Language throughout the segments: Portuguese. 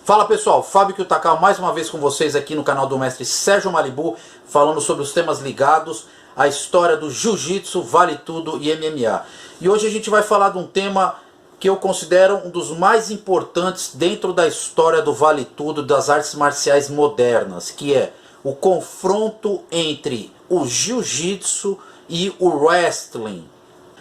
Fala pessoal, Fábio Kiyotakawa mais uma vez com vocês aqui no canal do mestre Sérgio Malibu, falando sobre os temas ligados à história do Jiu-Jitsu, Vale Tudo e MMA. E hoje a gente vai falar de um tema que eu considero um dos mais importantes dentro da história do Vale Tudo das artes marciais modernas, que é o confronto entre o Jiu-Jitsu e o Wrestling.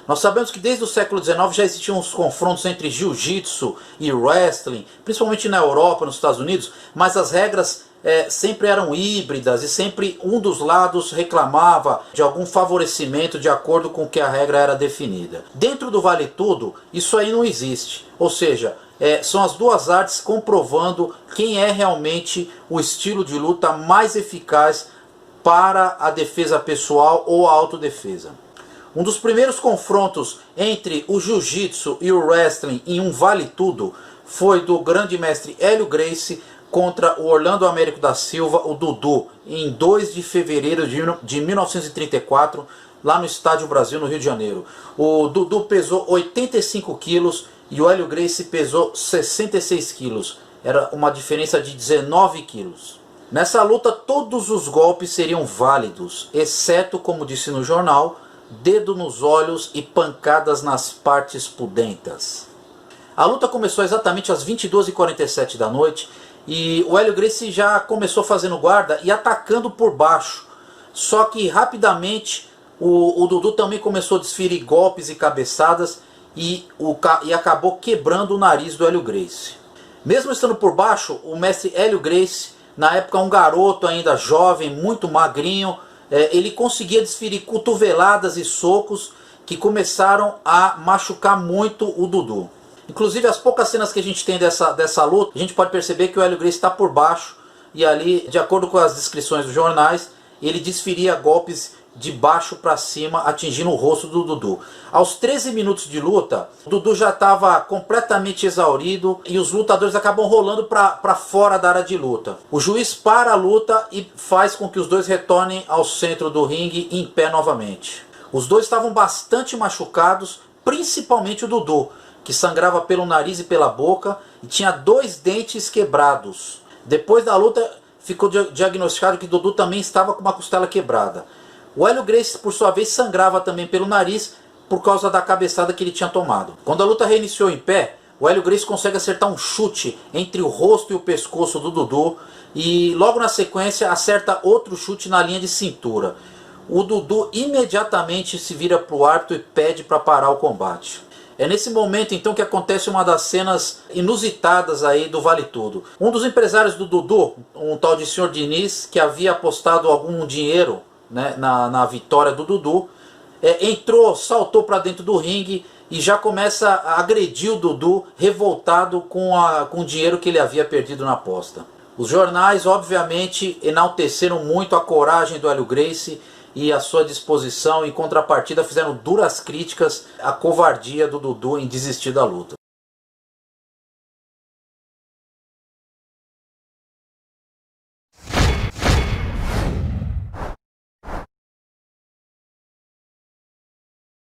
Nós sabemos que desde o século XIX já existiam os confrontos entre Jiu-Jitsu e Wrestling, principalmente na Europa, nos Estados Unidos, mas as regras sempre eram híbridas e sempre um dos lados reclamava de algum favorecimento de acordo com que a regra era definida. Dentro do Vale Tudo, isso aí não existe, ou seja, são as duas artes comprovando quem é realmente o estilo de luta mais eficaz para a defesa pessoal ou a autodefesa. Um dos primeiros confrontos entre o Jiu-Jitsu e o Wrestling em um Vale Tudo foi do grande mestre Hélio Gracie contra o Orlando Américo da Silva, o Dudu, em 2 de fevereiro de 1934, lá no Estádio Brasil, no Rio de Janeiro. O Dudu pesou 85 quilos e o Hélio Gracie pesou 66 quilos. Era uma diferença de 19 quilos. Nessa luta todos os golpes seriam válidos, exceto, como disse no jornal, dedo nos olhos e pancadas nas partes pudentas. A luta começou exatamente às 22h47 da noite e o Hélio Gracie já começou fazendo guarda e atacando por baixo. Só que rapidamente o Dudu também começou a desferir golpes e cabeçadas e acabou quebrando o nariz do Hélio Gracie. Mesmo estando por baixo, o mestre Hélio Gracie, na época um garoto ainda jovem, muito magrinho, ele conseguia desferir cotoveladas e socos que começaram a machucar muito o Dudu. Inclusive as poucas cenas que a gente tem dessa luta, a gente pode perceber que o Hélio Gracie está por baixo e ali, de acordo com as descrições dos jornais, ele desferia golpes de baixo para cima, atingindo o rosto do Dudu. Aos 13 minutos de luta, o Dudu já estava completamente exaurido e os lutadores acabam rolando para fora da área de luta. O juiz para a luta e faz com que os dois retornem ao centro do ringue em pé novamente. Os dois estavam bastante machucados, principalmente o Dudu, que sangrava pelo nariz e pela boca e tinha 2 dentes quebrados. Depois da luta ficou diagnosticado que o Dudu também estava com uma costela quebrada. O Hélio Gracie, por sua vez, sangrava também pelo nariz por causa da cabeçada que ele tinha tomado. Quando a luta reiniciou em pé, o Hélio Gracie consegue acertar um chute entre o rosto e o pescoço do Dudu e logo na sequência acerta outro chute na linha de cintura. O Dudu imediatamente se vira para o árbitro e pede para parar o combate. É nesse momento então que acontece uma das cenas inusitadas aí do Vale Tudo. Um dos empresários do Dudu, um tal de Sr. Diniz, que havia apostado algum dinheiro na vitória do Dudu, saltou para dentro do ringue e já começa a agredir o Dudu, revoltado com o dinheiro que ele havia perdido na aposta. Os jornais obviamente enalteceram muito a coragem do Hélio Gracie e a sua disposição, em contrapartida fizeram duras críticas à covardia do Dudu em desistir da luta.